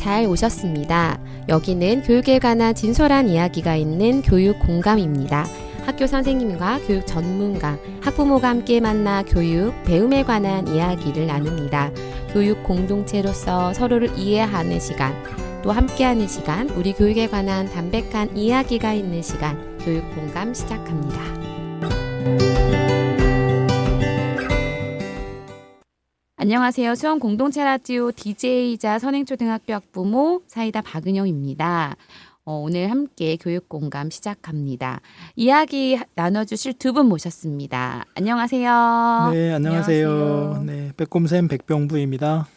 잘 오셨습니다. 여기는 교육에 관한 진솔한 이야기가 있는 교육 공감입니다. 학교 선생님과 교육 전문가, 학부모가 함께 만나 교육, 배움에 관한 이야기를 나눕니다. 교육 공동체로서 서로를 이해하는 시간, 또 함께하는 시간, 우리 교육에 관한 담백한 이야기가 있는 시간, 교육 공감 시작합니다. 안녕하세요. 수원 공동체 라디오 DJ이자 선행초등학교 학부모 사이다 박은영입니다. 오늘 함께 교육 공감 시작합니다. 이야기 나눠주실 두 분 모셨습니다. 안녕하세요. 네, 안녕하세요. 네, 백곰쌤 백병부입니다.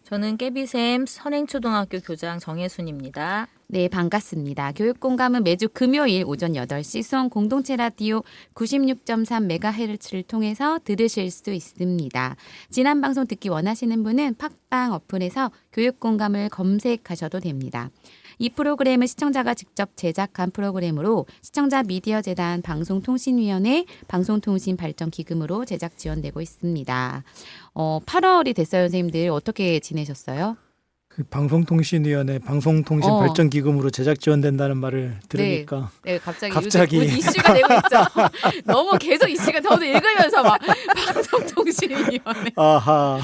저는 깨비쌤 선행초등학교 교장 정혜순입니다. 네, 반갑습니다. 교육 공감은 매주 금요일 오전 8시 수원 공동체 라디오 96.3MHz를 통해서 들으실 수 있습니다. 지난 방송 듣기 원하시는 분은 팟빵 어플에서 교육 공감을 검색하셔도 됩니다. 이 프로그램은 시청자가 직접 제작한 프로그램으로 시청자 미디어 재단 방송통신위원회 방송통신발전기금으로 제작 지원되고 있습니다. 8월이 됐어요, 선생님들. 어떻게 지내셨어요? 그 방송통신위원회 방송통신발전기금으로 제작 지원된다는 말을 들으니까 네, 갑자기 이슈가 되고 있죠. 너무 계속 이슈가 저도 읽으면서 막 방송통신위원회. 아하,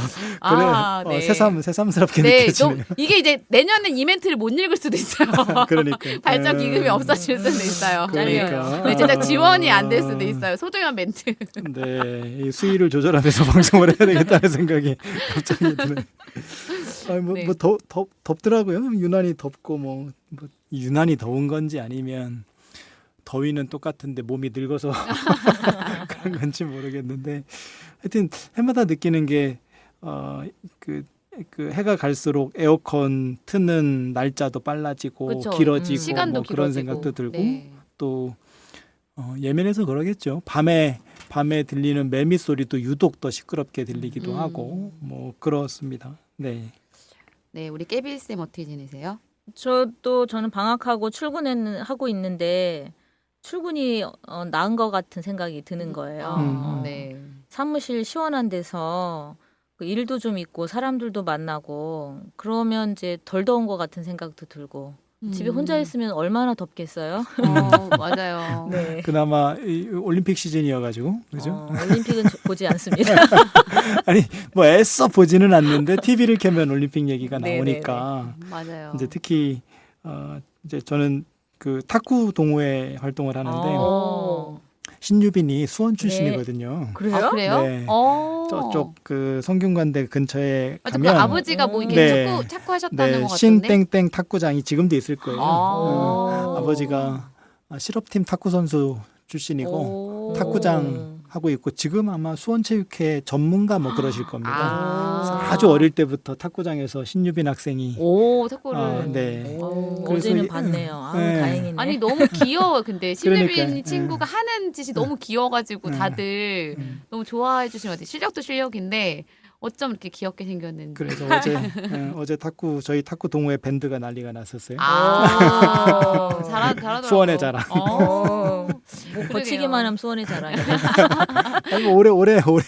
그래. 네. 새삼스럽게 네, 느껴지네요. 이게 이제 내년엔 이벤트를 못 읽을 수도 있어요. 그러니까 발전 기금이 없어질 수도 있어요. 그러니까. 네, 제작 지원이 안 될 수도 있어요. 소중한 멘트. 네, 이 수위를 조절하면서 방송을 해야 되겠다는 생각이 갑자기 드네요. 네. 덥더라고요. 유난히 덥고 유난히 더운 건지 아니면 더위는 똑같은데 몸이 늙어서 그런 건지 모르겠는데 하여튼 해마다 느끼는 게 그 해가 갈수록 에어컨 트는 날짜도 빨라지고 그쵸. 길어지고 시간도 그런 길어지고. 생각도 들고 네. 또 예민해서 그러겠죠. 밤에 들리는 매미 소리도 유독 더 시끄럽게 들리기도 하고 그렇습니다. 네. 네, 우리 깨빌쌤 어떻게 지내세요? 저는 방학하고 출근하고 있는데 출근이 나은 것 같은 생각이 드는 거예요. 네. 사무실 시원한 데서 그 일도 좀 있고 사람들도 만나고 그러면 이제 덜 더운 것 같은 생각도 들고 집에 혼자 있으면 얼마나 덥겠어요? 맞아요. 네. 그나마 이 올림픽 시즌이어가지고 그죠? 올림픽은 보지 않습니다. 아니 애써 보지는 않는데 TV를 켜면 올림픽 얘기가 나오니까 맞아요. 이제 특히 이제 저는 그 탁구 동호회 활동을 하는데 신유빈이 수원 출신이거든요. 그래요? 아, 그래요? 네. 저쪽 그 성균관대 근처에 맞아, 가면 그 아버지가 뭐 이렇게 네. 축구 하셨다는 것 같은데. 신땡땡 탁구장이 지금도 있을 거예요. 아버지가 아버지가 실업팀 탁구 선수 출신이고 탁구장 하고 있고 지금 아마 수원체육회 전문가 그러실 겁니다. 아주 어릴 때부터 탁구장에서 신유빈 학생이 탁구를. 네. 어제는 봤네요. 네. 다행이네. 아니 너무 귀여워. 근데 신유빈 그러니까, 친구가 하는 짓이 너무 귀여워가지고 다들 너무 좋아해 주시는 것 같아요. 실력도 실력인데 어쩜 이렇게 귀엽게 생겼는지. 그래서 어제 저희 탁구 동호회 밴드가 난리가 났었어요. 잘하더라고요. 수원의 자랑. 거치기만 하면 수원의 자랑이에요. 아니, 오래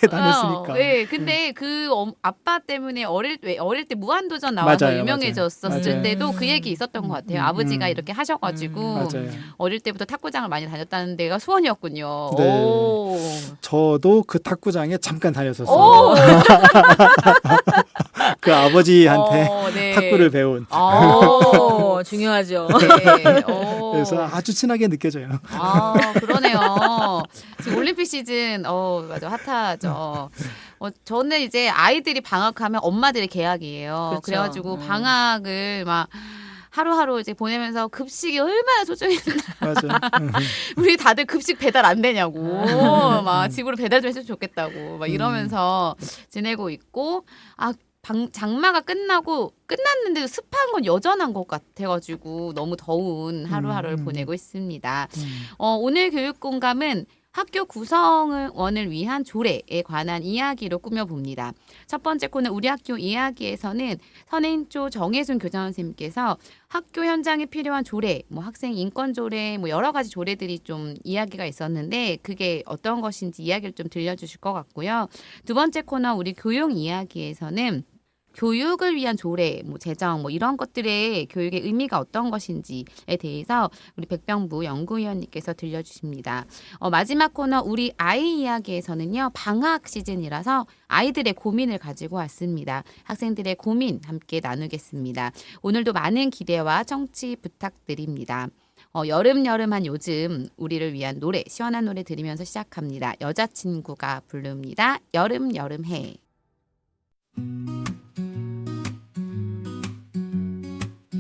다녔으니까. 네, 근데 그 아빠 때문에 어릴 때 무한도전 나와서 맞아요, 유명해졌었을 맞아요. 때도 그 얘기 있었던 것 같아요. 아버지가 이렇게 하셔가지고 맞아요. 어릴 때부터 탁구장을 많이 다녔다는 데가 수원이었군요. 네. 저도 그 탁구장에 잠깐 다녔었어요. 그 아버지한테 네. 탁구를 배운. 중요하죠. 네. 그래서 아주 친하게 느껴져요. 그러네요. 지금 올림픽 시즌, 맞아, 핫하죠. 저는 이제 아이들이 방학하면 엄마들의 계약이에요. 그렇죠. 그래가지고 방학을 막 하루하루 이제 보내면서 급식이 얼마나 소중했나. 맞아. 우리 다들 급식 배달 안 되냐고. 막 집으로 배달 좀 해주면 좋겠다고. 막 이러면서 지내고 있고, 장마가 끝났는데도 습한 건 여전한 것 같아가지고 너무 더운 하루하루를 보내고 있습니다. 오늘 교육 공감은 학교 구성원을 위한 조례에 관한 이야기로 꾸며봅니다. 첫 번째 코너 우리 학교 이야기에서는 선행조 정혜순 교장 선생님께서 학교 현장에 필요한 조례, 학생 인권 조례, 여러 가지 조례들이 좀 이야기가 있었는데 그게 어떤 것인지 이야기를 좀 들려주실 것 같고요. 두 번째 코너 우리 교육 이야기에서는 교육을 위한 조례, 뭐 제정, 뭐 이런 것들의 교육의 의미가 어떤 것인지에 대해서 우리 백병부 연구위원님께서 들려주십니다. 마지막 코너 우리 아이 이야기에서는요, 방학 시즌이라서 아이들의 고민을 가지고 왔습니다. 학생들의 고민 함께 나누겠습니다. 오늘도 많은 기대와 청취 부탁드립니다. 여름여름한 요즘 우리를 위한 노래, 시원한 노래 들으면서 시작합니다. 여자친구가 부릅니다. 여름여름해.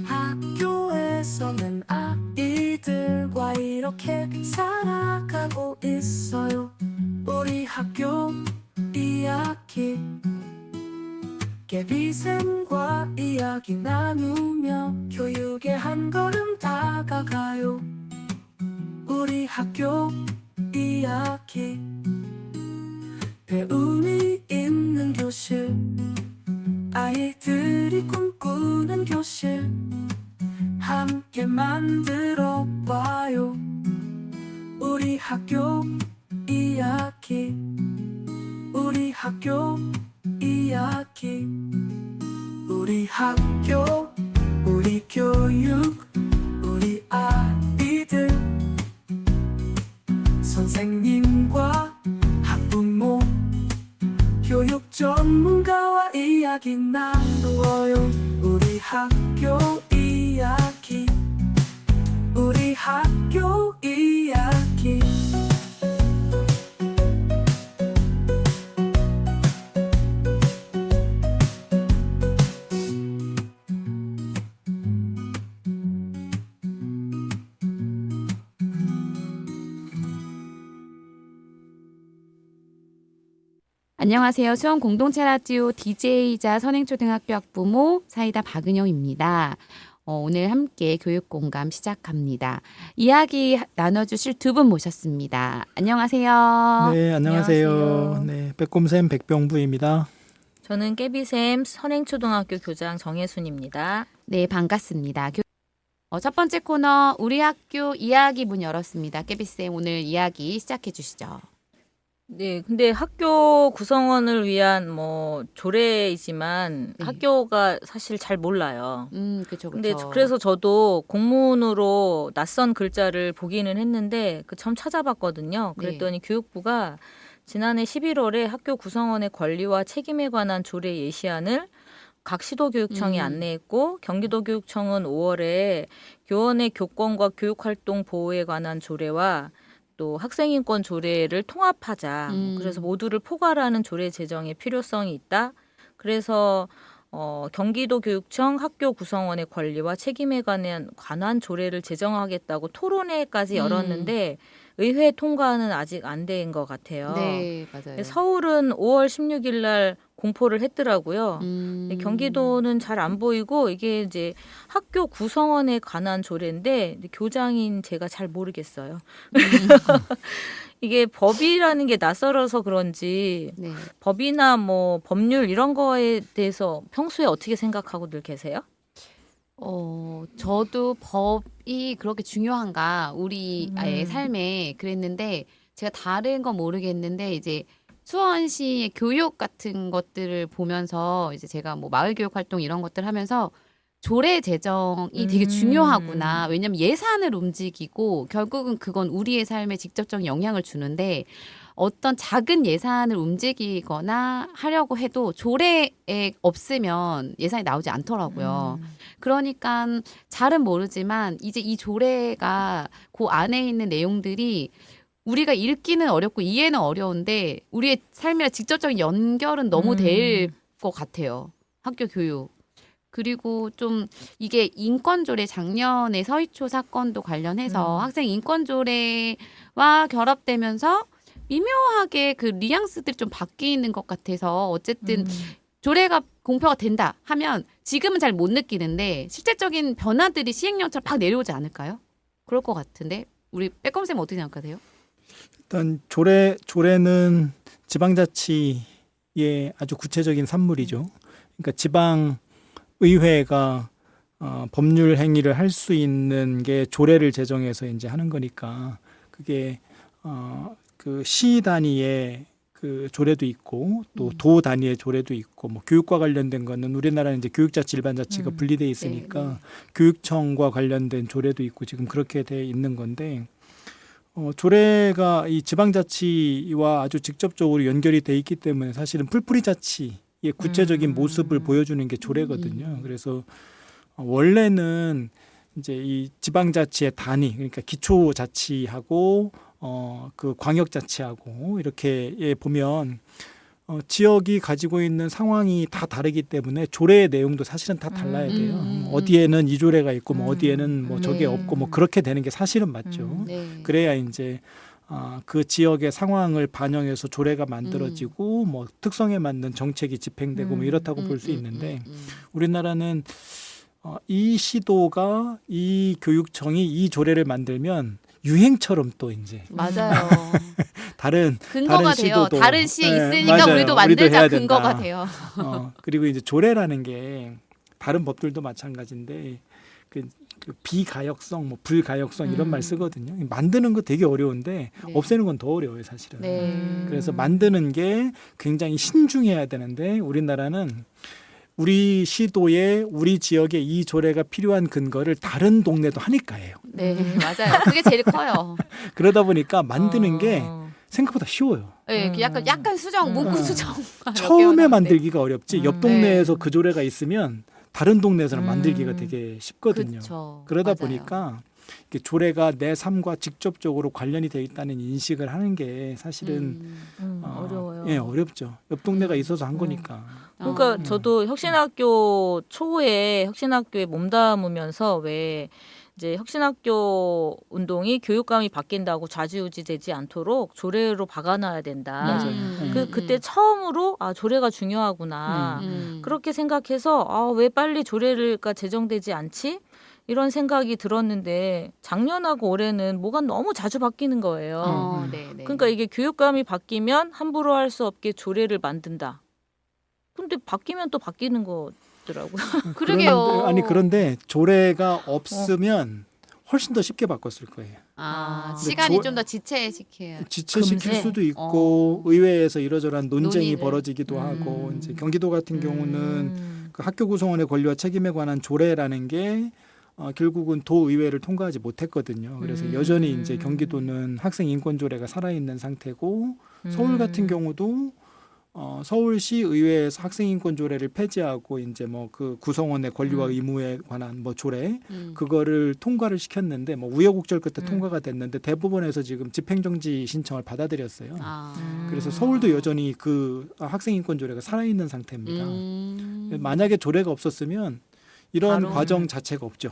학교에서는 아이들과 이렇게 살아가고 있어요. 우리 학교 이야기 깨비쌤과 이야기 나누며 교육에 한 걸음 다가가요. 우리 학교 이야기 배움이 있는 교실 아이들이 꿈꾸는 교실 함께 만들어 봐요. 우리 학교 이야기 우리 학교 이야기 우리 학교 우리 교육 우리 아이들 선생님과 학부모 교육 전문가와 이야기 나누어요. 우리 학교 이야기 우리 학교 이야기 안녕하세요. 수원 공동체 라디오 DJ이자 선행초등학교 학부모 사이다 박은영입니다. 오늘 함께 교육공감 시작합니다. 이야기 나눠주실 두 분 모셨습니다. 안녕하세요. 네, 안녕하세요. 안녕하세요. 네, 백곰쌤 백병부입니다. 저는 깨비쌤 선행초등학교 교장 정혜순입니다. 네, 반갑습니다. 첫 번째 코너 우리 학교 이야기 문 열었습니다. 깨비쌤 오늘 이야기 시작해 주시죠. 네, 근데 학교 구성원을 위한 뭐 조례이지만 네. 학교가 사실 잘 몰라요. 그렇죠. 근데 그래서 저도 공문으로 낯선 글자를 보기는 했는데 그 참 찾아봤거든요. 그랬더니 교육부가 지난해 11월에 학교 구성원의 권리와 책임에 관한 조례 예시안을 각 시도교육청이 안내했고 경기도교육청은 5월에 교원의 교권과 교육활동 보호에 관한 조례와 또 학생인권 조례를 통합하자. 그래서 모두를 포괄하는 조례 제정의 필요성이 있다. 그래서 경기도교육청 학교 구성원의 권리와 책임에 관한 조례를 제정하겠다고 토론회까지 열었는데 의회 통과는 아직 안 된 것 같아요. 네, 맞아요. 서울은 5월 16일 날 공포를 했더라고요. 경기도는 잘 안 보이고 이게 이제 학교 구성원에 관한 조례인데 교장인 제가 잘 모르겠어요. 이게 법이라는 게 낯설어서 그런지 네. 법이나 뭐 법률 이런 거에 대해서 평소에 어떻게 생각하고 늘 계세요? 저도 법이 그렇게 중요한가 우리 아이의 삶에 그랬는데 제가 다른 건 모르겠는데 이제 수원시의 교육 같은 것들을 보면서 이제 제가 뭐 마을 교육 활동 이런 것들 하면서 조례 제정이 되게 중요하구나. 왜냐면 예산을 움직이고 결국은 그건 우리의 삶에 직접적인 영향을 주는데 어떤 작은 예산을 움직이거나 하려고 해도 조례에 없으면 예산이 나오지 않더라고요. 그러니까 잘은 모르지만 이제 이 조례가 그 안에 있는 내용들이 우리가 읽기는 어렵고 이해는 어려운데 우리의 삶이랑 직접적인 연결은 너무 될 것 같아요. 학교 교육. 그리고 좀 이게 인권조례 작년에 서희초 사건도 관련해서 학생 인권조례와 결합되면서 미묘하게 그 뉘앙스들이 좀 바뀌는 것 같아서 어쨌든 조례가 공표가 된다 하면 지금은 잘 못 느끼는데 실질적인 변화들이 시행령처럼 막 내려오지 않을까요? 그럴 것 같은데 우리 빼꼼쌤 어떻게 생각하세요? 일단 조례는 지방자치의 아주 구체적인 산물이죠. 그러니까 지방 의회가 법률 행위를 할 수 있는 게 조례를 제정해서 이제 하는 거니까 그게 그 시 단위의 그 조례도 있고 또 도 단위의 조례도 있고 뭐 교육과 관련된 거는 우리나라는 이제 교육자치 일반자치가 분리돼 있으니까 네, 네. 교육청과 관련된 조례도 있고 지금 그렇게 돼 있는 건데 조례가 이 지방자치와 아주 직접적으로 연결이 돼 있기 때문에 사실은 풀뿌리 자치의 구체적인 모습을 보여주는 게 조례거든요. 그래서 원래는 이제 이 지방자치의 단위 그러니까 기초자치하고 그 광역자치하고 이렇게 보면 지역이 가지고 있는 상황이 다 다르기 때문에 조례의 내용도 사실은 다 달라야 돼요. 어디에는 이 조례가 있고 뭐 어디에는 뭐 저게 네. 없고 뭐 그렇게 되는 게 사실은 맞죠. 네. 그래야 이제 그 지역의 상황을 반영해서 조례가 만들어지고 뭐 특성에 맞는 정책이 집행되고 뭐 이렇다고 볼 수 있는데 우리나라는 이 시도가 이 교육청이 이 조례를 만들면 유행처럼 또 이제 맞아요. 다른 근거가 다른 돼요. 시도도 다른 시에 네, 있으니까 맞아요. 우리도 우리도 만들자 해야 근거가 된다. 돼요. 그리고 이제 조례라는 게 다른 법들도 마찬가지인데 그 비가역성, 뭐 불가역성 이런 말 쓰거든요. 만드는 거 되게 어려운데 네. 없애는 건 더 어려워요, 사실은. 네. 그래서 만드는 게 굉장히 신중해야 되는데 우리나라는 우리 시도에 우리 지역에 이 조례가 필요한 근거를 다른 동네도 하니까예요. 네, 맞아요. 그게 제일 커요. 그러다 보니까 만드는 게 생각보다 쉬워요. 네, 약간 수정, 문구 수정. 처음에 만들기가 어렵지 옆 동네에서 네. 그 조례가 있으면 다른 동네에서는 만들기가 되게 쉽거든요. 그쵸, 그러다 맞아요. 보니까 이게 조례가 내 삶과 직접적으로 관련이 돼 있다는 인식을 하는 게 사실은 어려워요. 예, 어렵죠. 옆 동네가 있어서 한 거니까. 그러니까 저도 혁신학교 초에 혁신학교에 몸담으면서 왜 이제 혁신학교 운동이 교육감이 바뀐다고 좌지우지되지 않도록 조례로 박아놔야 된다. 맞아요. 그때 처음으로 조례가 중요하구나. 그렇게 생각해서 왜 빨리 조례가 제정되지 않지? 이런 생각이 들었는데 작년하고 올해는 뭐가 너무 자주 바뀌는 거예요. 네, 네. 그러니까 이게 교육감이 바뀌면 함부로 할 수 없게 조례를 만든다. 근데 바뀌면 또 바뀌는 거더라고요. 그러게요. 그런데 조례가 없으면 훨씬 더 쉽게 바꿨을 거예요. 시간이 좀 더 지체시켜요. 지체시킬 금세? 수도 있고 의회에서 이러저러한 논쟁이 논의를. 벌어지기도 하고 이제 경기도 같은 경우는 그 학교 구성원의 권리와 책임에 관한 조례라는 게 결국은 도의회를 통과하지 못했거든요. 그래서 여전히 이제 경기도는 학생 인권 조례가 살아있는 상태고 서울 같은 경우도 서울시 의회에서 학생 인권 조례를 폐지하고 이제 뭐 그 구성원의 권리와 의무에 관한 뭐 조례 그거를 통과를 시켰는데 뭐 우여곡절 끝에 통과가 됐는데 대법원에서 지금 집행정지 신청을 받아들였어요. 그래서 서울도 여전히 그 학생 인권 조례가 살아있는 상태입니다. 만약에 조례가 없었으면 이런 바로. 과정 자체가 없죠.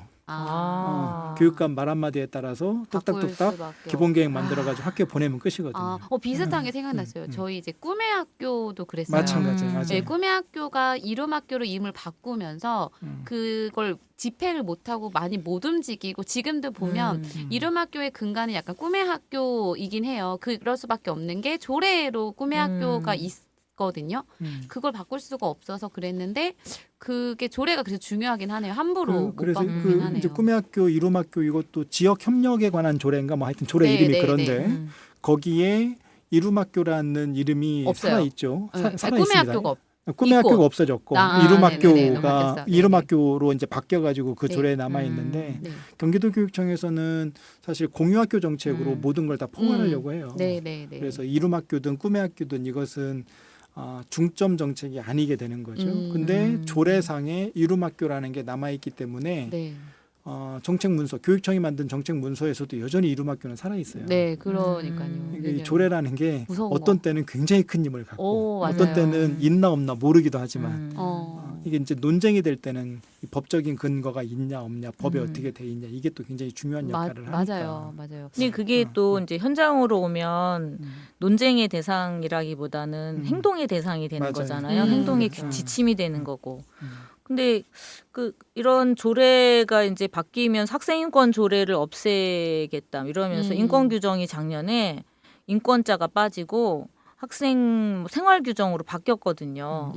교육감 말 한마디에 따라서 뚝딱뚝딱 기본 계획 만들어가지고 학교 보내면 끝이거든요. 비슷한 게 생각났어요. 저희 이제 꿈의 학교도 그랬어요. 마찬가지, 맞아요. 네, 꿈의 학교가 이름 학교로 이름을 바꾸면서 그걸 집행을 못하고 많이 못 움직이고 지금도 보면 이름 학교의 근간은 약간 꿈의 학교이긴 해요. 그럴 수밖에 없는 게 조례로 꿈의 학교가 있거든요. 그걸 바꿀 수가 없어서 그랬는데 그게 조례가 그래서 중요하긴 하네요. 함부로 못 그래서 바꾸긴 하네요. 이제 꿈의 학교, 이름 학교 이것도 지역 협력에 관한 조례인가 뭐 하여튼 조례 네, 이름이 네, 그런데 네. 거기에 이름 학교라는 이름이 없어요. 살아 있죠. 네, 살아 꿈의 있습니다. 학교가 꿈의 있고. 학교가 없어졌고 네네네, 이름 너무 학교가 바뀌었어요. 이름 네네. 학교로 이제 바뀌어가지고 그 네. 조례에 남아 있는데 네. 경기도교육청에서는 사실 공유학교 정책으로 모든 걸 다 포괄하려고 해요. 네, 네, 네. 그래서 이름 학교든 꿈의 학교든 이것은 중점 정책이 아니게 되는 거죠. 근데 조례상에 이름 학교라는 게 남아 있기 때문에 네. 정책 문서, 교육청이 만든 정책 문서에서도 여전히 이름 학교는 살아 있어요. 네, 그러니까요. 이 조례라는 게 무서운 어떤 거. 때는 굉장히 큰 힘을 갖고 맞아요. 어떤 때는 있나 없나 모르기도 하지만 어. 이게 이제 논쟁이 될 때는 이 법적인 근거가 있냐 없냐, 법에 어떻게 돼 있냐 이게 또 굉장히 중요한 역할을 하니까. 맞아요, 맞아요. 근데 그게 또 이제 현장으로 오면 논쟁의 대상이라기보다는 행동의 대상이 되는 맞아요. 거잖아요. 행동의 그렇죠. 지침이 되는 거고. 근데 이런 조례가 이제 바뀌면 학생인권 조례를 없애겠다 이러면서 인권 규정이 작년에 인권자가 빠지고 학생 생활 규정으로 바뀌었거든요.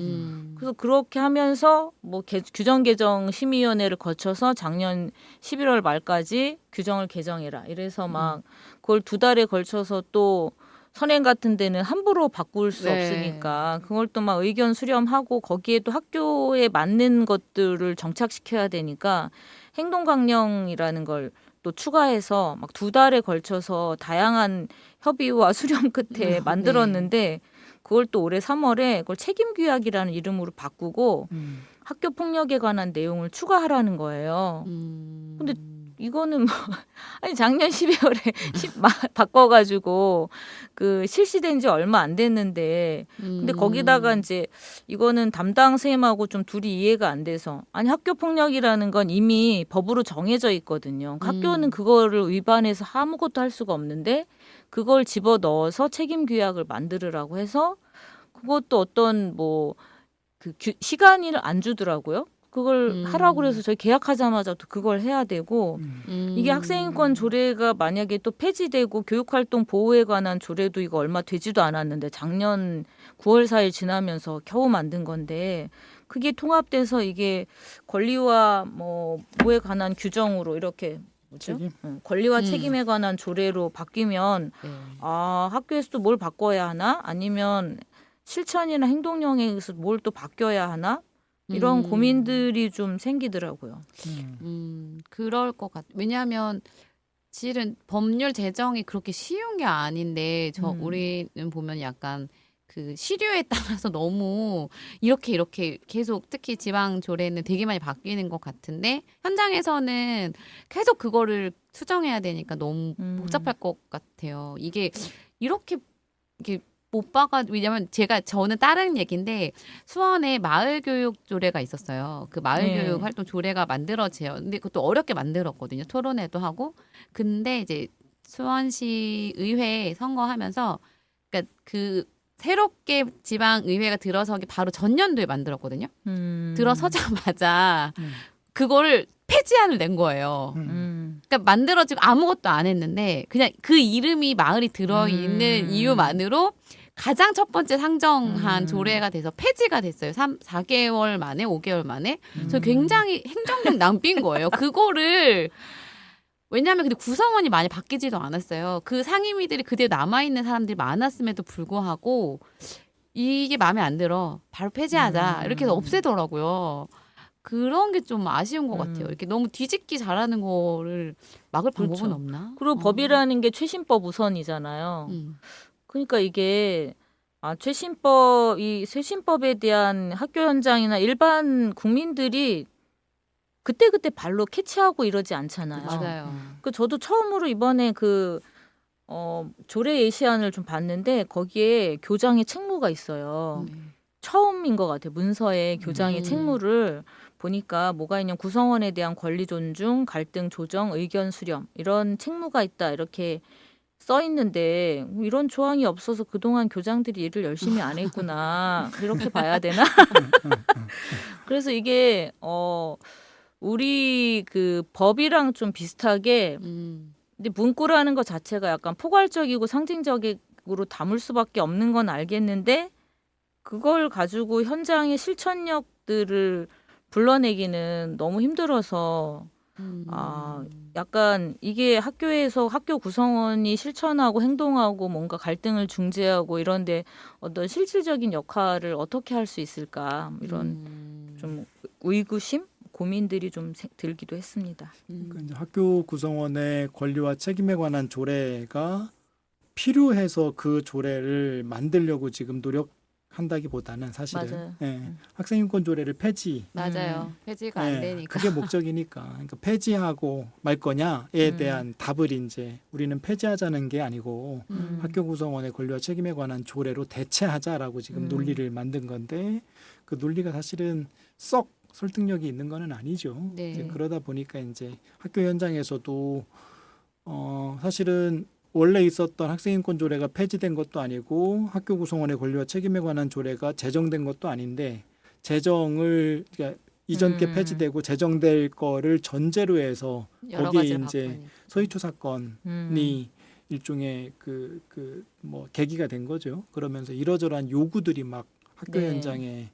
그래서 그렇게 하면서 뭐 규정 개정 심의위원회를 거쳐서 작년 11월 말까지 규정을 개정해라. 이래서 막 그걸 2달에 걸쳐서 또 선행 같은 데는 함부로 바꿀 수 네. 없으니까 그걸 또 막 의견 수렴하고 거기에 또 학교에 맞는 것들을 정착시켜야 되니까 행동 강령이라는 걸 또 추가해서 막 2달에 걸쳐서 다양한 협의와 수렴 끝에 만들었는데 그걸 또 올해 3월에 그걸 책임 규약이라는 이름으로 바꾸고 학교 폭력에 관한 내용을 추가하라는 거예요. 근데 이거는 뭐 아니 작년 12월에 바꿔가지고 그 실시된 지 얼마 안 됐는데 근데 거기다가 이제 이거는 담당 선생님하고 좀 둘이 이해가 안 돼서 아니 학교 폭력이라는 건 이미 법으로 정해져 있거든요. 학교는 그거를 위반해서 아무것도 할 수가 없는데 그걸 집어 넣어서 책임 규약을 만들으라고 해서 그것도 어떤 뭐 그 시간을 안 주더라고요. 그걸 하라고 그래서 저희 계약하자마자 또 그걸 해야 되고 이게 학생인권 조례가 만약에 또 폐지되고 교육활동 보호에 관한 조례도 이거 얼마 되지도 않았는데 작년 9월 4일 지나면서 겨우 만든 건데 그게 통합돼서 이게 권리와 뭐에 관한 규정으로 이렇게 뭐죠? 책임? 권리와 책임에 관한 조례로 바뀌면 네. 아 학교에서도 뭘 바꿔야 하나? 아니면 실천이나 행동령에서 뭘 또 바뀌어야 하나? 이런 고민들이 좀 생기더라고요. 그럴 것 같아. 왜냐하면 실은 법률 제정이 그렇게 쉬운 게 아닌데 우리는 보면 약간 그 시류에 따라서 너무 이렇게 계속 특히 지방 조례는 되게 많이 바뀌는 것 같은데 현장에서는 계속 그거를 수정해야 되니까 너무 복잡할 것 같아요. 이게 이렇게 못 봐가 왜냐면 저는 다른 얘기인데 수원에 마을교육 조례가 있었어요. 그 마을교육 활동 조례가 만들어져요. 근데 그것도 어렵게 만들었거든요. 토론회도 하고. 근데 이제 수원시 의회 선거하면서 그러니까 그 새롭게 지방 의회가 들어서기 바로 전년도에 만들었거든요. 들어서자마자 그거를 폐지안을 낸 거예요. 그러니까 만들어지고 아무것도 안 했는데 그냥 그 이름이 마을이 들어있는 이유만으로 가장 첫 번째 상정한 조례가 돼서 폐지가 됐어요. 4개월 만에 5개월 만에. 그래서 굉장히 행정력 낭비인 거예요. 그거를 왜냐하면 근데 구성원이 많이 바뀌지도 않았어요. 그 상임위들이 그대로 남아있는 사람들이 많았음에도 불구하고 이게 마음에 안 들어. 바로 폐지하자. 이렇게 해서 없애더라고요. 그런 게 좀 아쉬운 것 같아요. 이렇게 너무 뒤집기 잘하는 거를 막을 방법은 그렇죠. 없나? 그리고 법이라는 게 최신법 우선이잖아요. 그러니까 이게 이 쇄신법에 대한 학교 현장이나 일반 국민들이 그때그때 발로 캐치하고 이러지 않잖아요. 맞아요. 저도 처음으로 이번에 조례 예시안을 좀 봤는데 거기에 교장의 책무가 있어요. 처음인 것 같아요. 문서에 교장의 책무를 보니까 뭐가 있냐면 구성원에 대한 권리 존중, 갈등 조정, 의견 수렴 이런 책무가 있다 이렇게 써 있는데 이런 조항이 없어서 그동안 교장들이 일을 열심히 안 했구나 이렇게 봐야 되나? 그래서 이게 우리 그 법이랑 좀 비슷하게 근데 문구라는 것 자체가 약간 포괄적이고 상징적으로 담을 수밖에 없는 건 알겠는데 그걸 가지고 현장의 실천력들을 불러내기는 너무 힘들어서 약간 이게 학교에서 학교 구성원이 실천하고 행동하고 뭔가 갈등을 중재하고 이런데 어떤 실질적인 역할을 어떻게 할 수 있을까 이런 좀 의구심 고민들이 좀 들기도 했습니다. 그러니까 이제 학교 구성원의 권리와 책임에 관한 조례가 필요해서 그 조례를 만들려고 지금 노력한다기보다는 사실은 학생인권 조례를 폐지 맞아요. 폐지가 안 되니까. 그게 목적이니까. 그러니까 폐지하고 말 거냐에 대한 답을 이제 우리는 폐지하자는 게 아니고 학교 구성원의 권리와 책임에 관한 조례로 대체하자라고 지금 논리를 만든 건데 그 논리가 사실은 썩 설득력이 있는 거는 아니죠. 네. 이제 그러다 보니까 이제 학교 현장에서도 사실은 원래 있었던 학생인권 조례가 폐지된 것도 아니고 학교 구성원의 권리와 책임에 관한 조례가 제정된 것도 아닌데 제정을 그러니까 이전 게 폐지되고 제정될 거를 전제로 해서 여러 거기에 가지 이제 바꾸니까. 서희초 사건이 일종의 뭐 계기가 된 거죠. 그러면서 이러저러한 요구들이 막 학교 현장에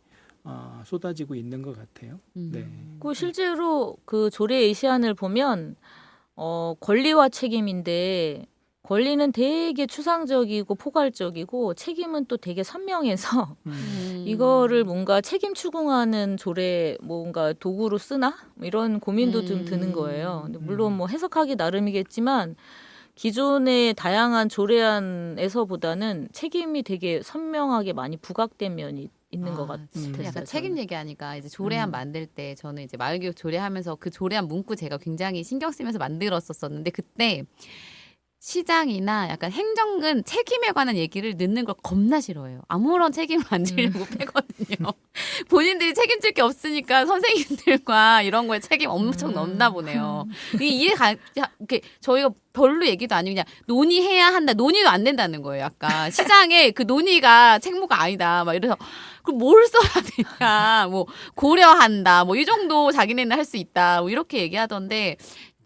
쏟아지고 있는 것 같아요. 네. 그 실제로 그 조례 예시안을 보면 권리와 책임인데 권리는 되게 추상적이고 포괄적이고 책임은 또 되게 선명해서 이거를 뭔가 책임 추궁하는 조례 뭔가 도구로 쓰나 이런 고민도 좀 드는 거예요. 근데 물론 뭐 해석하기 나름이겠지만 기존의 다양한 조례안에서보다는 책임이 되게 선명하게 많이 부각된 면이 있는 것 같아요. 약간 책임 얘기하니까 이제 조례안 만들 때 저는 이제 마을교육 조례하면서 그 조례안 문구 제가 굉장히 신경 쓰면서 만들었었는데 그때 시장이나 약간 행정은 책임에 관한 얘기를 넣는 걸 겁나 싫어해요. 아무런 책임을 안 지려고 빼거든요. 본인들이 책임질 게 없으니까 선생님들과 이런 거에 책임 엄청 넣나 보네요. 이게 이해가 이렇게 저희가 별로 얘기도 아니고 그냥 논의해야 한다. 논의도 안 된다는 거예요. 약간 시장에 그 논의가 책무가 아니다. 막 이래서 그럼 뭘 써야 되냐. 뭐 고려한다. 뭐 이 정도 자기네는 할 수 있다. 뭐 이렇게 얘기하던데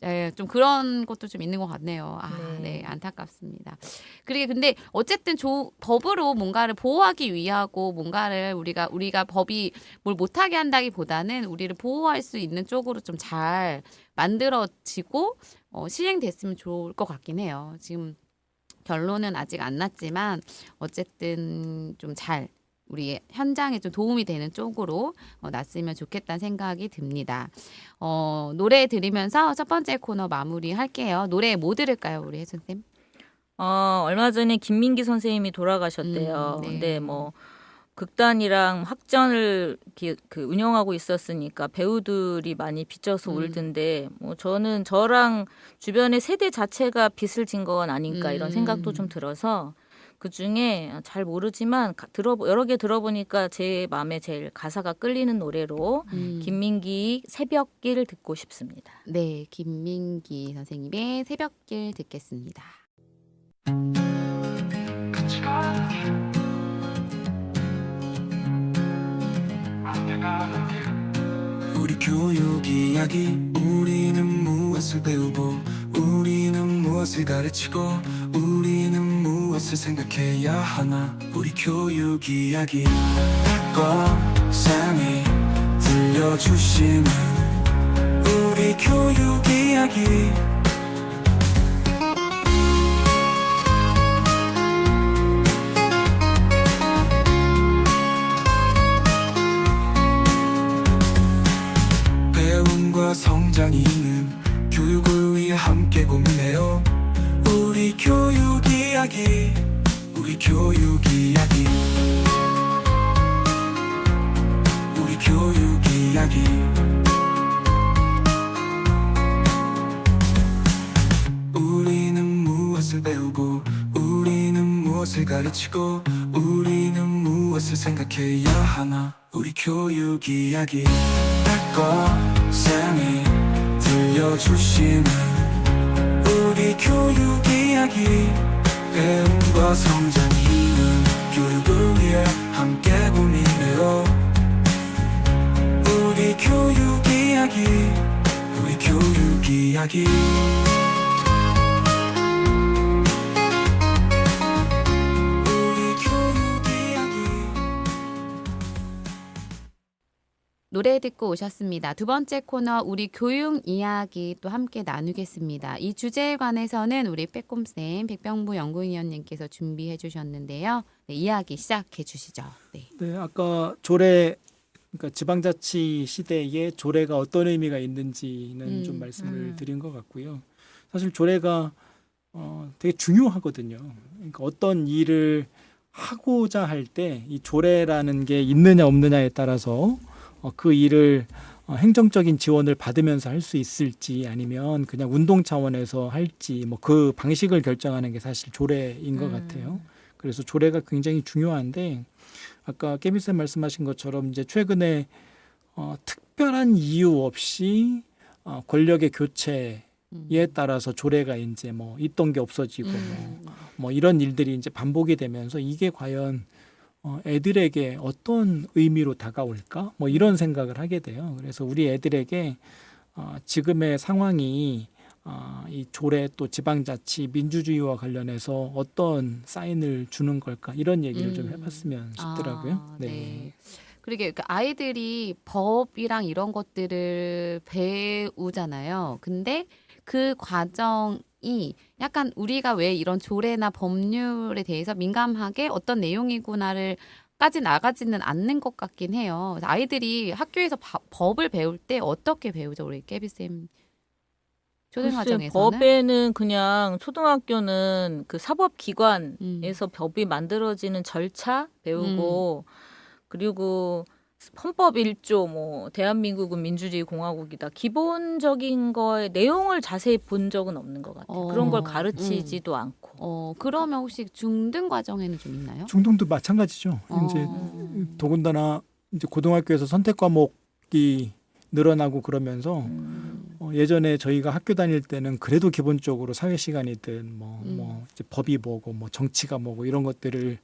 네, 좀 그런 것도 좀 있는 것 같네요. 네, 안타깝습니다. 그리고 근데 어쨌든 법으로 뭔가를 보호하기 위하고 뭔가를 우리가 법이 뭘 못하게 한다기보다는 우리를 보호할 수 있는 쪽으로 좀 잘 만들어지고 시행됐으면 좋을 것 같긴 해요. 지금 결론은 아직 안 났지만 어쨌든 좀 잘 우리 현장에 좀 도움이 되는 쪽으로 났으면 좋겠다는 생각이 듭니다. 노래 들으면서 첫 번째 코너 마무리할게요. 노래 뭐 들을까요, 우리 혜선쌤? 얼마 전에 김민기 선생님이 돌아가셨대요. 네. 근데 뭐 극단이랑 학전을 운영하고 있었으니까 배우들이 많이 빚져서 울던데 뭐 저는 저랑 주변의 세대 자체가 빚을 진 건 아닌가 이런 생각도 좀 들어서 그 중에 잘 모르지만 여러 개 들어보니까 제 마음에 제일 가사가 끌리는 노래로 김민기 새벽길 듣고 싶습니다. 네, 김민기 선생님의 새벽길 듣겠습니다. 우리 교육 이야기 우리는 무엇을 배우고 우리는 무엇을 가르치고 우리는 무엇을 생각해야 하나 우리 교육 이야기 쌤이 들려주시는 우리 교육 이야기 배움과 성장이 있는 교육을 위해 함께 고민해요 우리 교육 이야기 우리 교육 이야기 우리 교육 이야기 우리는 무엇을 배우고 우리는 무엇을 가르치고 우리는 무엇을 생각해야 하나 우리 교육 이야기 쌤이 들려주시는 우리 교육 이야기 배움과 성장이 있는 교육을 위해 함께 고민해요 우리 교육 이야기 우리 교육 이야기 노래 듣고 오셨습니다. 두 번째 코너 우리 교육 이야기 또 함께 나누겠습니다. 이 주제에 관해서는 우리 빼꼼쌤 백병부 연구위원님께서 준비해 주셨는데요. 네, 이야기 시작해 주시죠. 네, 아까 조례 그러니까 지방자치 시대에 조례가 어떤 의미가 있는지는 좀 말씀을 드린 것 같고요. 사실 조례가 되게 중요하거든요. 그러니까 어떤 일을 하고자 할 때 이 조례라는 게 있느냐 없느냐에 따라서 그 일을 행정적인 지원을 받으면서 할 수 있을지 아니면 그냥 운동 차원에서 할지 뭐 그 방식을 결정하는 게 사실 조례인 것 같아요. 그래서 조례가 굉장히 중요한데 아까 깨미쌤 말씀하신 것처럼 이제 최근에 특별한 이유 없이 권력의 교체에 따라서 조례가 이제 뭐 있던 게 없어지고 뭐 이런 일들이 이제 반복이 되면서 이게 과연 애들에게 어떤 의미로 다가올까? 뭐 이런 생각을 하게 돼요. 그래서 우리 애들에게 지금의 상황이 이 조례 또 지방자치 민주주의와 관련해서 어떤 사인을 주는 걸까? 이런 얘기를 좀 해봤으면 싶더라고요. 네. 그러게 아이들이 법이랑 이런 것들을 배우잖아요. 근데 그 과정 약간 우리가 왜 이런 조례나 법률에 대해서 민감하게 어떤 내용이구나를 까지 나가지는 않는 것 같긴 해요. 그래서 아이들이 학교에서 법을 배울 때 어떻게 배우죠, 우리 깨비쌤? 글쎄, 초등과정에서는? 법에는 그냥 초등학교는 그 사법기관에서 법이 만들어지는 절차 배우고 그리고 헌법 1조 뭐 대한민국은 민주주의 공화국이다. 기본적인 거에 내용을 자세히 본 적은 없는 것 같아요. 그런 걸 가르치지도 않고. 그러면 혹시 중등 과정에는 좀 있나요? 중등도 마찬가지죠. 이제 더군다나 이제 고등학교에서 선택 과목이 늘어나고 그러면서 예전에 저희가 학교 다닐 때는 그래도 기본적으로 사회 시간이든 뭐 이제 법이 뭐고 뭐 정치가 뭐고 이런 것들을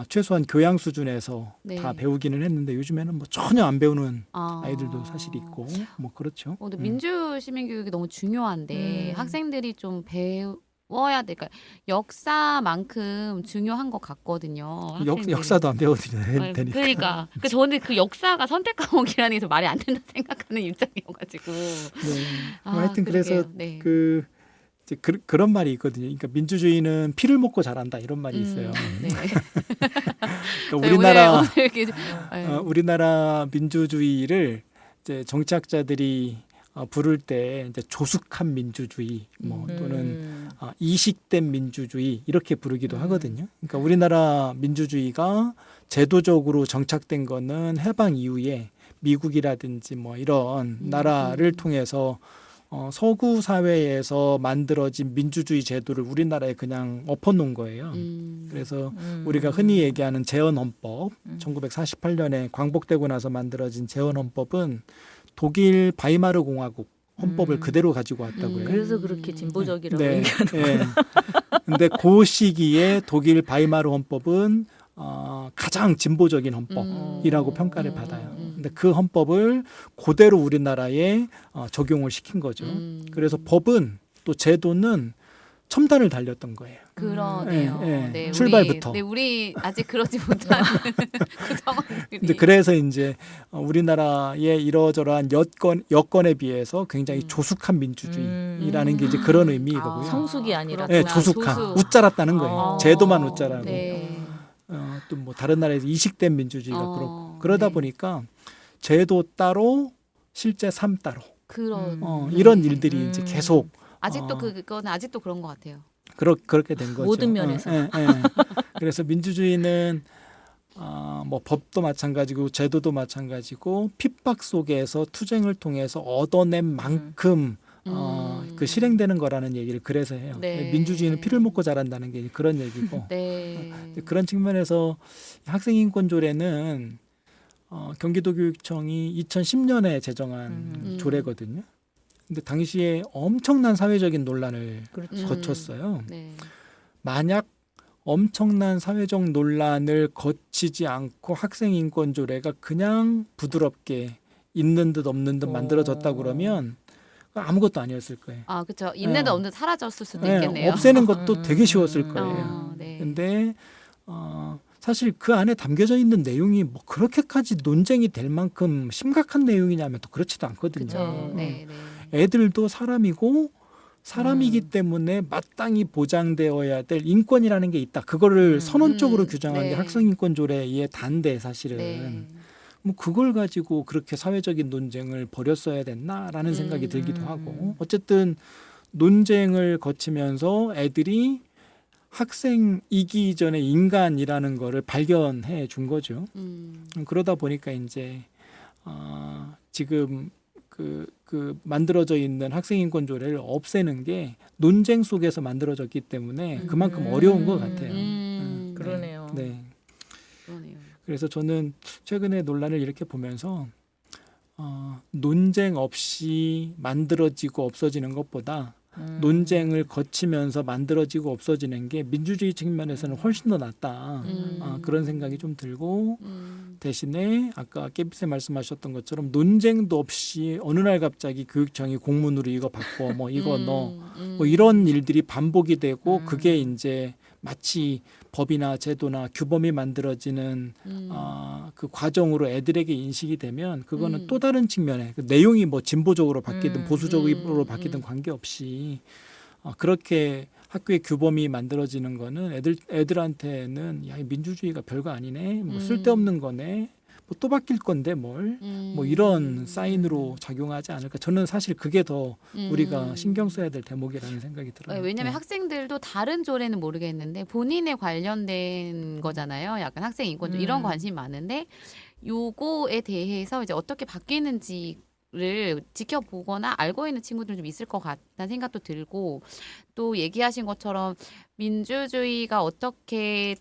최소한 교양 수준에서 네. 다 배우기는 했는데 요즘에는 뭐 전혀 안 배우는 아이들도 사실 있고 뭐 그렇죠. 근데 민주 시민 교육이 너무 중요한데 학생들이 좀 배워야 돼. 그러니까 역사만큼 중요한 것 같거든요. 학생들이. 역사도 안 배워드려야 되니까. 그러니까 저는 그 역사가 선택 과목이라는 게 말이 안 된다 생각하는 입장이어가지고. 네. 하여튼 그래서 네. 이제 그런 말이 있거든요. 그러니까 민주주의는 피를 먹고 자란다 이런 말이 있어요. 네. 그러니까 오늘 이렇게, 우리나라 민주주의를 이제 정치학자들이 부를 때 이제 조숙한 민주주의 뭐 또는 이식된 민주주의 이렇게 부르기도 하거든요. 그러니까 우리나라 민주주의가 제도적으로 정착된 거는 해방 이후에 미국이라든지 뭐 이런 나라를 통해서 서구 사회에서 만들어진 민주주의 제도를 우리나라에 그냥 엎어놓은 거예요. 그래서 우리가 흔히 얘기하는 재헌헌법, 1948년에 광복되고 나서 만들어진 재헌헌법은 독일 바이마르 공화국 헌법을 그대로 가지고 왔다고요. 그래서 그렇게 진보적이라고 네. 얘기하는 네. 근데 그 시기에 독일 바이마르 헌법은 가장 진보적인 헌법이라고 평가를 받아요. 근데 그 헌법을 그대로 우리나라에 적용을 시킨 거죠. 그래서 법은 또 제도는 첨단을 달렸던 거예요. 그러네요. 네, 출발부터. 우리 아직 그러지 못한 그 상황들이. 근데 그래서 이제 우리나라의 이러저러한 여건에 비해서 굉장히 조숙한 민주주의라는 게 이제 그런 의미이거든요. 성숙이 아니라 네, 그렇구나. 조숙한 웃자랐다는 거예요. 제도만 웃자라고. 네. 또 뭐 다른 나라에서 이식된 민주주의가 그렇고 그러다 네. 보니까 제도 따로 실제 삶 따로 이런 일들이 이제 계속 아직도 그건 아직도 그런 것 같아요. 그렇게 된 거죠. 모든 면에서. 그래서 민주주의는 뭐 법도 마찬가지고 제도도 마찬가지고 핍박 속에서 투쟁을 통해서 얻어낸 만큼 그 실행되는 거라는 얘기를 그래서 해요. 네. 민주주의는 피를 먹고 자란다는 게 그런 얘기고 네. 그런 측면에서 학생인권조례는 경기도교육청이 2010년에 제정한 조례거든요. 근데 당시에 엄청난 사회적인 논란을 그렇죠. 거쳤어요. 네. 만약 엄청난 사회적 논란을 거치지 않고 학생인권조례가 그냥 부드럽게 있는 듯 없는 듯 만들어졌다 그러면 아무것도 아니었을 거예요. 그렇죠. 있는 데 없는 데 사라졌을 수도 네, 있겠네요. 없애는 것도 되게 쉬웠을 거예요. 네. 근데 사실 그 안에 담겨져 있는 내용이 뭐 그렇게까지 논쟁이 될 만큼 심각한 내용이냐면 또 그렇지도 않거든요. 그렇죠. 네. 애들도 사람이고 사람이기 때문에 마땅히 보장되어야 될 인권이라는 게 있다. 그거를 선언적으로 규정한 게 네. 학생인권조례의 단데 사실은. 네. 뭐 그걸 가지고 그렇게 사회적인 논쟁을 벌였어야 됐나라는 생각이 들기도 하고 어쨌든 논쟁을 거치면서 애들이 학생이기 전에 인간이라는 거를 발견해 준 거죠. 그러다 보니까 이제 지금 그 만들어져 있는 학생인권조례를 없애는 게 논쟁 속에서 만들어졌기 때문에 그만큼 어려운 것 같아요. 그러네요. 네. 그러네요. 그래서 저는 최근에 논란을 이렇게 보면서 논쟁 없이 만들어지고 없어지는 것보다 논쟁을 거치면서 만들어지고 없어지는 게 민주주의 측면에서는 훨씬 더 낫다. 그런 생각이 좀 들고 대신에 아까 깨비쌤 말씀하셨던 것처럼 논쟁도 없이 어느 날 갑자기 교육청이 공문으로 이거 바꿔 뭐 이거 넣어 뭐 이런 일들이 반복이 되고 그게 이제 마치 법이나 제도나 규범이 만들어지는 그 과정으로 애들에게 인식이 되면 그거는 또 다른 측면에 그 내용이 뭐 진보적으로 바뀌든 보수적으로 바뀌든 관계없이 그렇게 학교의 규범이 만들어지는 거는 애들한테는 야, 이 민주주의가 별거 아니네, 뭐 쓸데없는 거네, 뭐 또 바뀔 건데 뭘, 뭐 이런 사인으로 작용하지 않을까. 저는 사실 그게 더 우리가 신경 써야 될 대목이라는 생각이 들어요. 왜냐하면 학생들도 다른 조례는 모르겠는데 본인에 관련된 거잖아요. 약간 학생 인권 이런 관심이 많은데 요거에 대해서 이제 어떻게 바뀌는지를 지켜보거나 알고 있는 친구들 좀 있을 것 같다는 생각도 들고, 또 얘기하신 것처럼 민주주의가 어떻게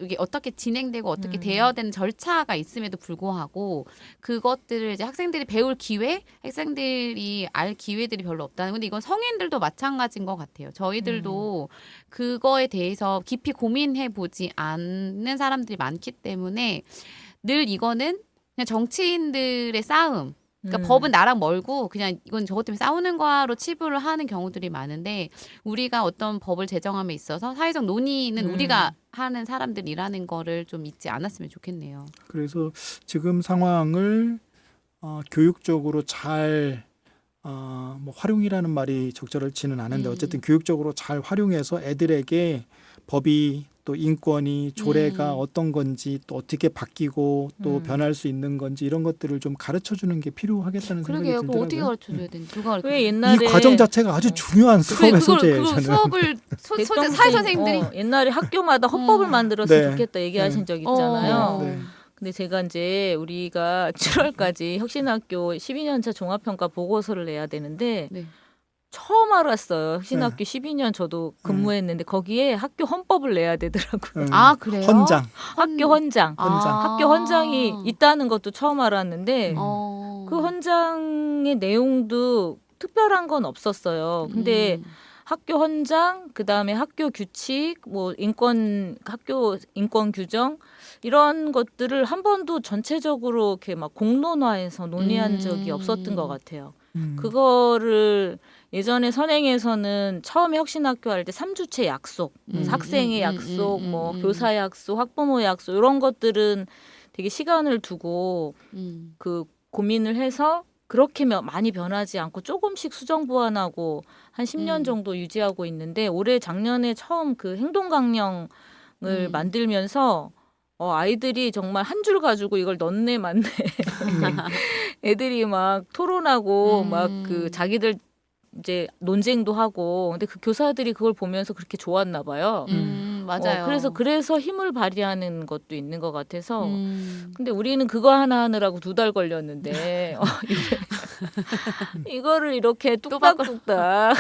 이게 어떻게 진행되고 어떻게 되어야 되는 절차가 있음에도 불구하고 그것들을 이제 학생들이 배울 기회, 학생들이 알 기회들이 별로 없다는 건데, 이건 성인들도 마찬가지인 것 같아요. 저희들도 그거에 대해서 깊이 고민해 보지 않는 사람들이 많기 때문에 늘 이거는 그냥 정치인들의 싸움, 그러니까 법은 나랑 멀고 그냥 이건 저것 때문에 싸우는 거로 치부를 하는 경우들이 많은데, 우리가 어떤 법을 제정함에 있어서 사회적 논의는 우리가 하는 사람들이라는 거를 좀 잊지 않았으면 좋겠네요. 그래서 지금 상황을 교육적으로 잘 뭐 활용이라는 말이 적절치는 않은데 어쨌든 교육적으로 잘 활용해서 애들에게 법이 또 인권이 조례가 어떤 건지 또 어떻게 바뀌고 또 변할 수 있는 건지 이런 것들을 좀 가르쳐주는 게 필요하겠다는 생각이 그러게요. 들더라고요. 그걸 어떻게 가르쳐줘야 되는지 누가 가르쳐? 왜 이 옛날에 과정 자체가 아주 중요한 수업의 소재예요. 그걸 저는. 수업을 대통령 사회 선생님들이 옛날에 학교마다 헌법을 만들었으면 네. 좋겠다 얘기하신 네. 적 있잖아요. 네. 근데 제가 이제 우리가 7월까지 혁신학교 12년차 종합평가 보고서를 내야 되는데 네. 처음 알았어요. 혁신학교 12년 저도 근무했는데 거기에 학교 헌법을 내야 되더라고요. 아 그래요? 헌장. 학교 헌장. 헌장. 학교 헌장이 있다는 것도 처음 알았는데 어. 그 헌장의 내용도 특별한 건 없었어요. 근데 학교 헌장, 그다음에 학교 규칙, 뭐 학교 인권 규정 이런 것들을 한 번도 전체적으로 이렇게 막 공론화해서 논의한 적이 없었던 것 같아요. 그거를 예전에 선행에서는 처음에 혁신학교 할 때 3주체 약속, 학생의 약속, 뭐 교사 약속, 학부모 약속 이런 것들은 되게 시간을 두고 그 고민을 해서 그렇게 많이 변하지 않고 조금씩 수정 보완하고 한 10년 정도 유지하고 있는데, 올해 작년에 처음 그 행동 강령을 만들면서 아이들이 정말 한 줄 가지고 이걸 넣네 맞네 애들이 막 토론하고 막 그 자기들 이제 논쟁도 하고, 근데 그 교사들이 그걸 보면서 그렇게 좋았나 봐요. 맞아요. 그래서 힘을 발휘하는 것도 있는 것 같아서. 근데 우리는 그거 하나 하느라고 2달 걸렸는데 이거를 이렇게 뚝딱뚝딱.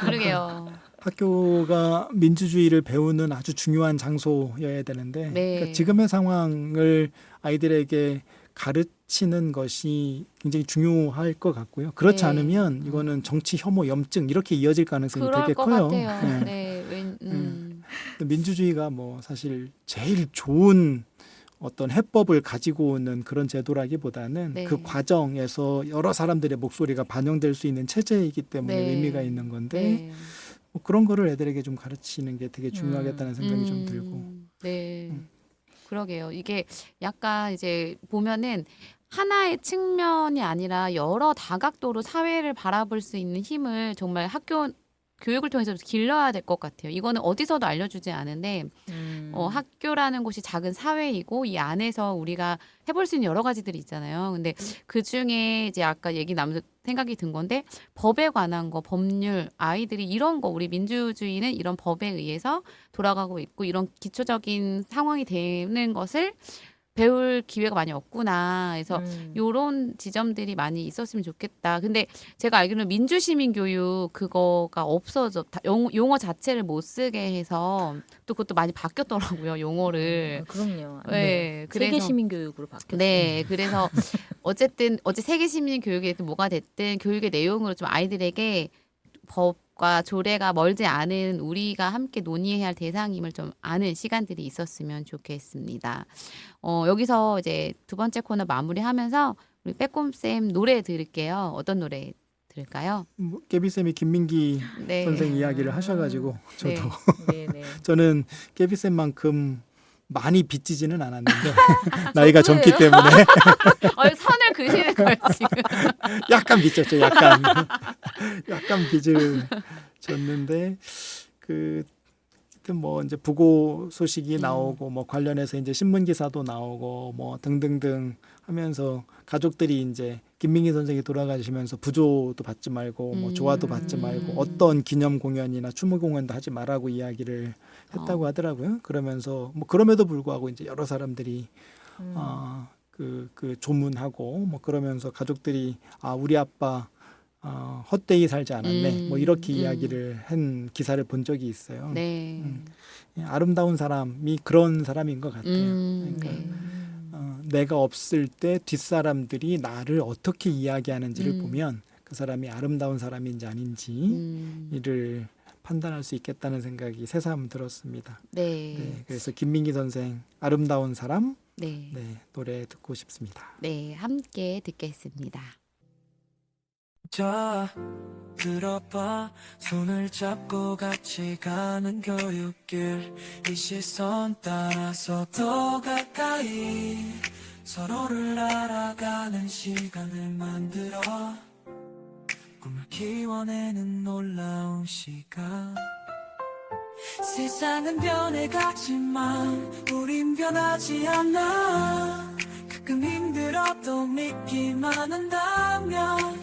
그러게요. 학교가 민주주의를 배우는 아주 중요한 장소여야 되는데 네. 그러니까 지금의 상황을 아이들에게 가르치는 것이 굉장히 중요할 것 같고요. 그렇지 네. 않으면 이거는 정치 혐오, 염증 이렇게 이어질 가능성이 그럴 되게 것 커요. 같아요. 네. 네. 민주주의가 뭐 사실 제일 좋은 어떤 해법을 가지고 오는 그런 제도라기보다는 네. 그 과정에서 여러 사람들의 목소리가 반영될 수 있는 체제이기 때문에 네. 의미가 있는 건데 네. 뭐 그런 거를 애들에게 좀 가르치는 게 되게 중요하겠다는 생각이 좀 들고. 네. 그러게요. 이게 약간 이제 보면은 하나의 측면이 아니라 여러 다각도로 사회를 바라볼 수 있는 힘을 정말 교육을 통해서 길러야 될 것 같아요. 이거는 어디서도 알려주지 않은데 학교라는 곳이 작은 사회이고 이 안에서 우리가 해볼 수 있는 여러 가지들이 있잖아요. 근데 그 중에 이제 아까 얘기 나면서 생각이 든 건데, 법에 관한 거, 법률, 아이들이 이런 거, 우리 민주주의는 이런 법에 의해서 돌아가고 있고 이런 기초적인 상황이 되는 것을 배울 기회가 많이 없구나. 그래서 요런 지점들이 많이 있었으면 좋겠다. 근데 제가 알기로는 민주시민교육 그거가 없어져, 용어 자체를 못 쓰게 해서 또 그것도 많이 바뀌었더라고요, 용어를. 그럼요. 네, 세계 시민교육으로 바뀌었어요. 네, 그래서 어쨌든 어제 세계 시민 교육이 뭐가 됐든 교육의 내용으로 좀 아이들에게 법과 조례가 멀지 않은 우리가 함께 논의해야 할 대상임을 좀 아는 시간들이 있었으면 좋겠습니다. 여기서 이제 두 번째 코너 마무리하면서 우리 빼꼼쌤 노래 들을게요. 어떤 노래 들을까요? 뭐, 깨비쌤이 김민기 네. 선생 이야기를 하셔가지고 저도 네. 저는 깨비쌤만큼 많이 빚지지는 않았는데 나이가 젊기 때문에 선을 그시는 거예요 지금. 약간 빚졌죠. 약간 빚을 줬는데 그 하여튼 뭐 이제 부고 소식이 나오고 뭐 관련해서 이제 신문 기사도 나오고 뭐 등등등 하면서 가족들이 이제 김민기 선생이 돌아가시면서 부조도 받지 말고 뭐 조화도 받지 말고 어떤 기념 공연이나 추모 공연도 하지 말라고 이야기를 했다고 하더라고요. 그러면서 뭐 그럼에도 불구하고 이제 여러 사람들이 그 조문하고 뭐 그러면서 가족들이 우리 아빠 헛되이 살지 않았네. 뭐 이렇게 이야기를 한 기사를 본 적이 있어요. 네. 아름다운 사람이 그런 사람인 것 같아요. 그러니까 네. 내가 없을 때 뒷사람들이 나를 어떻게 이야기하는지를 보면 그 사람이 아름다운 사람인지 아닌지를 판단할 수 있겠다는 생각이 새삼 들었습니다. 네. 네, 그래서 김민기 선생 아름다운 사람 네. 네, 노래 듣고 싶습니다. 네, 함께 듣겠습니다. 자, 들어봐. 손을 잡고 같이 가는 교육길. 이 시선 따라서 더 가까이 서로를 알아가는 시간을 만들어 꿈을 키워내는 놀라운 시간. 세상은 변해가지만 우린 변하지 않아. 가끔 힘들어도 믿기만 한다면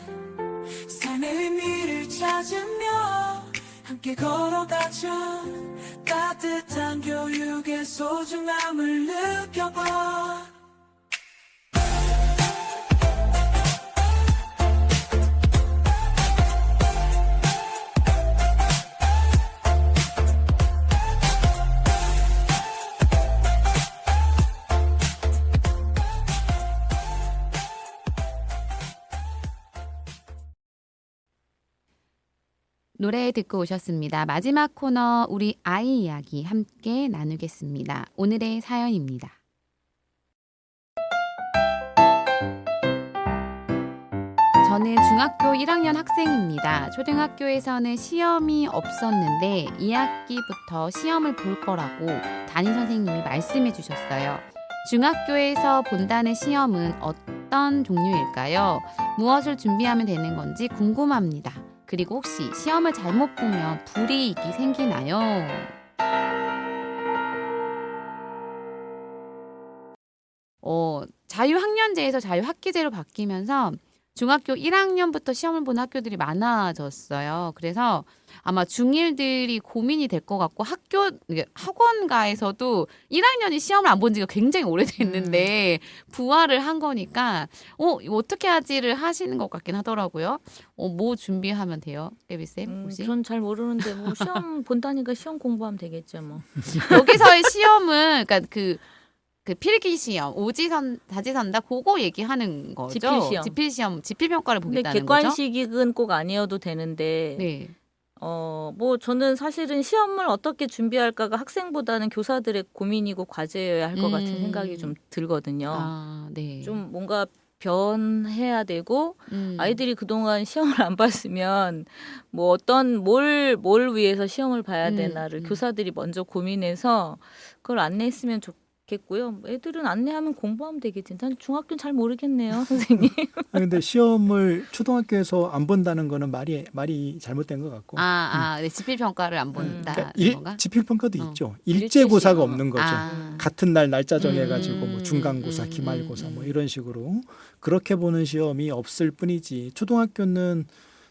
삶의 의미를 찾으며 함께 걸어가자. 따뜻한 교육의 소중함을 느껴봐. 노래 듣고 오셨습니다. 마지막 코너 우리 아이 이야기 함께 나누겠습니다. 오늘의 사연입니다. 저는 중학교 1학년 학생입니다. 초등학교에서는 시험이 없었는데 2학기부터 시험을 볼 거라고 담임 선생님이 말씀해 주셨어요. 중학교에서 본다는 시험은 어떤 종류일까요? 무엇을 준비하면 되는 건지 궁금합니다. 그리고 혹시 시험을 잘못 보면 불이익이 생기나요? 자유학년제에서 자유학기제로 바뀌면서 중학교 1학년부터 시험을 보는 학교들이 많아졌어요. 그래서 아마 중1들이 고민이 될 것 같고 학원가에서도 1학년이 시험을 안 본 지가 굉장히 오래됐는데 부활을 한 거니까 이거 어떻게 하지를 하시는 것 같긴 하더라고요. 뭐 준비하면 돼요? 깨비쌤 혹시? 전 잘 모르는데 뭐 시험 본다니까 시험 공부하면 되겠죠 뭐. 여기서의 시험은 그러니까 그 필기 시험, 오지선, 다지선다 그거 얘기하는 거죠. 지필 시험. 지필 평가를 근데 보겠다는 거죠. 객관식은 꼭 아니어도 되는데 네. 뭐 저는 사실은 시험을 어떻게 준비할까가 학생보다는 교사들의 고민이고 과제여야 할 것 같은 생각이 좀 들거든요. 네. 좀 뭔가 변해야 되고 아이들이 그동안 시험을 안 봤으면 뭐 뭘 위해서 시험을 봐야 되나를 교사들이 먼저 고민해서 그걸 안내했으면 좋겠고요. 애들은 안내하면 공부하면 되겠지. 난 중학교는 잘 모르겠네요, 선생님. 근데 시험을 초등학교에서 안 본다는 거는 말이 잘못된 것 같고. 네, 지필 평가를 안 본다는 건가? 지필 평가도 있죠. 일제고사가 없는 거죠. 아. 같은 날 날짜 정해가지고 뭐 중간고사, 기말고사 뭐 이런 식으로 그렇게 보는 시험이 없을 뿐이지. 초등학교는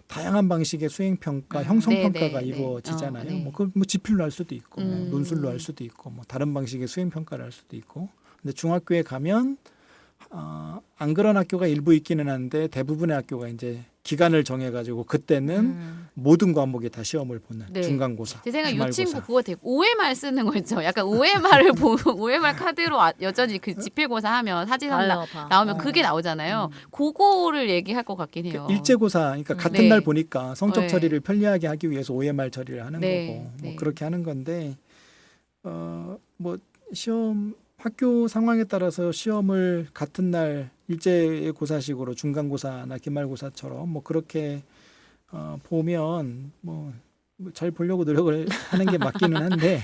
다양한 방식의 수행평가, 형성평가가 이루어지잖아요. 네. 뭐 지필로 할 수도 있고, 뭐 논술로 할 수도 있고, 뭐 다른 방식의 수행평가를 할 수도 있고. 근데 중학교에 가면 안 그런 학교가 일부 있기는 한데 대부분의 학교가 이제 기간을 정해가지고 그때는 모든 과목에 다 시험을 보는 네. 중간고사, 제 생각에 이 기말고사. 친구 그거 되게 OMR 쓰는 거 있죠. 약간 OMR을 보고 OMR 카드로 여전히 그 지필고사 하면 사지선 나오면 그게 나오잖아요. 그거를 얘기할 것 같긴 해요. 일제고사, 그러니까 같은 네. 날 보니까 성적 네. 처리를 편리하게 하기 위해서 OMR 처리를 하는 네. 거고, 뭐 네. 그렇게 하는 건데, 뭐 시험 학교 상황에 따라서 시험을 같은 날 일제고사식으로 중간고사나 기말고사처럼 뭐 그렇게 보면 뭐 잘 보려고 노력을 하는 게 맞기는 한데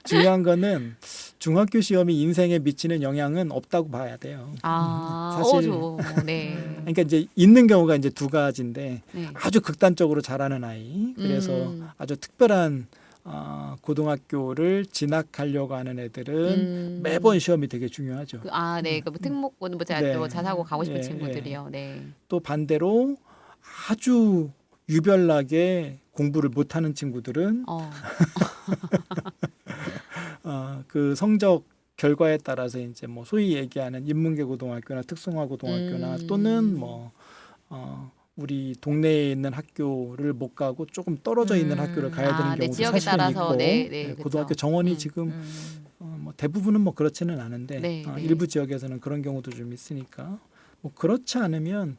중요한 거는 중학교 시험이 인생에 미치는 영향은 없다고 봐야 돼요. 아, 사실 네. 그러니까 이제 있는 경우가 이제 두 가지인데 네. 아주 극단적으로 잘하는 아이, 그래서 아주 특별한 고등학교를 진학하려고 하는 애들은 매번 시험이 되게 중요하죠. 네. 그 뭐 특목고는 뭐 네. 자사고 가고 싶은 예, 친구들이요. 네. 또 반대로 아주 유별나게 공부를 못하는 친구들은 그 성적 결과에 따라서 이제 뭐 소위 얘기하는 인문계 고등학교나 특성화 고등학교나 또는 뭐 우리 동네에 있는 학교를 못 가고 조금 떨어져 있는 학교를 가야 되는 네, 경우도 지역에 사실은 따라서, 있고 네, 그쵸. 고등학교 정원이 지금 뭐 대부분은 뭐 그렇지는 않은데 네, 네. 일부 지역에서는 그런 경우도 좀 있으니까 뭐 그렇지 않으면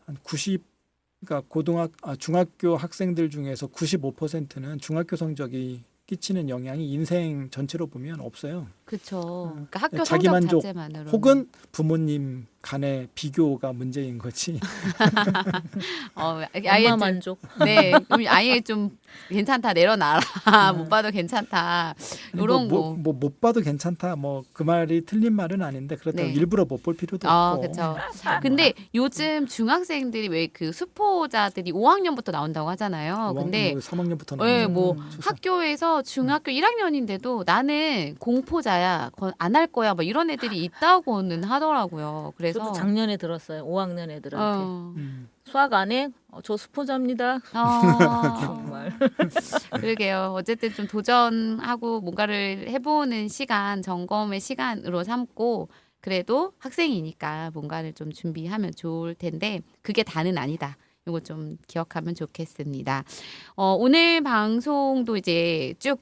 한 90, 그러니까 중학교 학생들 중에서 95%는 중학교 성적이 끼치는 영향이 인생 전체로 보면 없어요. 그렇죠. 그러니까 학교 자기 성적 만족 자체만으로 혹은 부모님 간의 비교가 문제인 거지. 아예 엄마 만족. 네, 그럼 아예 좀 괜찮다 내려놔라. 못 봐도 괜찮다. 이런 거. 못 봐도 괜찮다. 뭐 그 말이 틀린 말은 아닌데 그렇다고 네. 일부러 못 볼 필요도 없고. 그렇죠. 근데 요즘 중학생들이 왜 그 수포자들이 5학년부터 나온다고 하잖아요. 근데 3학년부터 네, 나오는 뭐 학교에서 중학교 1학년인데도 나는 공포자야, 안 할 거야, 뭐 이런 애들이 있다고는 하더라고요. 그래서 저도 작년에 들었어요. 5학년 애들한테. 수학 안 해? 저 수포자입니다. 정말. 그러게요. 어쨌든 좀 도전하고 뭔가를 해보는 시간, 점검의 시간으로 삼고 그래도 학생이니까 뭔가를 좀 준비하면 좋을 텐데 그게 다는 아니다. 이거 좀 기억하면 좋겠습니다. 오늘 방송도 이제 쭉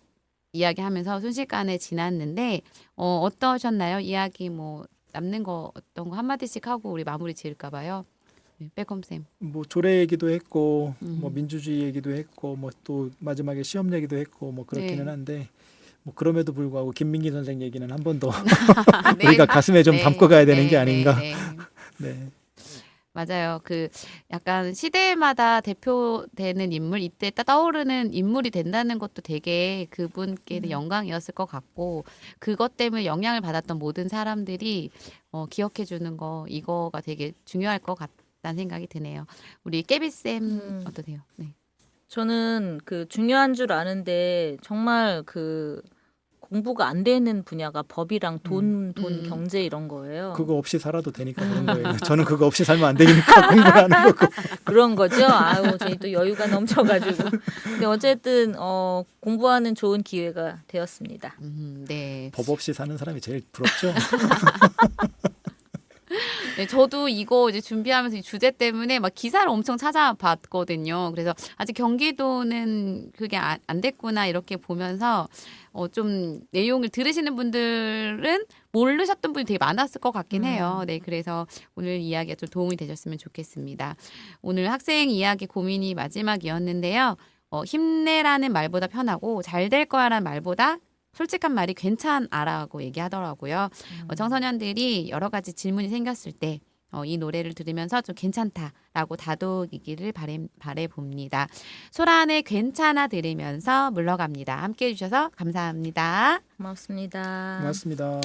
이야기하면서 순식간에 지났는데 어떠셨나요? 이야기 뭐 남는 거 어떤 거 한마디씩 하고 우리 마무리 지을까 봐요. 네, 빼꼼쌤. 뭐 조례 얘기도 했고 뭐 민주주의 얘기도 했고 뭐 또 마지막에 시험 얘기도 했고 뭐 그렇기는 한데 뭐 그럼에도 불구하고 김민기 선생 얘기는 한 번 더 네. 우리가 가슴에 좀 담고 가야 되는 게 아닌가. 네. 맞아요. 그 약간 시대마다 대표되는 인물, 이때 딱 떠오르는 인물이 된다는 것도 되게 그분께는 영광이었을 것 같고 그것 때문에 영향을 받았던 모든 사람들이 기억해 주는 거 이거가 되게 중요할 것 같다는 생각이 드네요. 우리 깨비쌤 어떠세요? 네. 저는 그 중요한 줄 아는데 정말 그 공부가 안 되는 분야가 법이랑 돈 경제 이런 거예요. 그거 없이 살아도 되니까 그런 거예요. 저는 그거 없이 살면 안 되니까 공부를 하는 거고. 그런 거죠. 아유, 저희 또 여유가 넘쳐가지고. 근데 어쨌든 공부하는 좋은 기회가 되었습니다. 네. 법 없이 사는 사람이 제일 부럽죠. 네, 저도 이거 이제 준비하면서 이 주제 때문에 막 기사를 엄청 찾아봤거든요. 그래서 아직 경기도는 그게 안 됐구나 이렇게 보면서 좀 내용을 들으시는 분들은 모르셨던 분이 되게 많았을 것 같긴 해요. 네, 그래서 오늘 이야기가 좀 도움이 되셨으면 좋겠습니다. 오늘 학생 이야기 고민이 마지막이었는데요. 힘내라는 말보다 편하고 잘 될 거야라는 말보다 솔직한 말이 괜찮아라고 얘기하더라고요. 청소년들이 여러 가지 질문이 생겼을 때 이 노래를 들으면서 좀 괜찮다라고 다독이기를 바라봅니다. 소란의 괜찮아 들으면서 물러갑니다. 함께해 주셔서 감사합니다. 고맙습니다. 고맙습니다.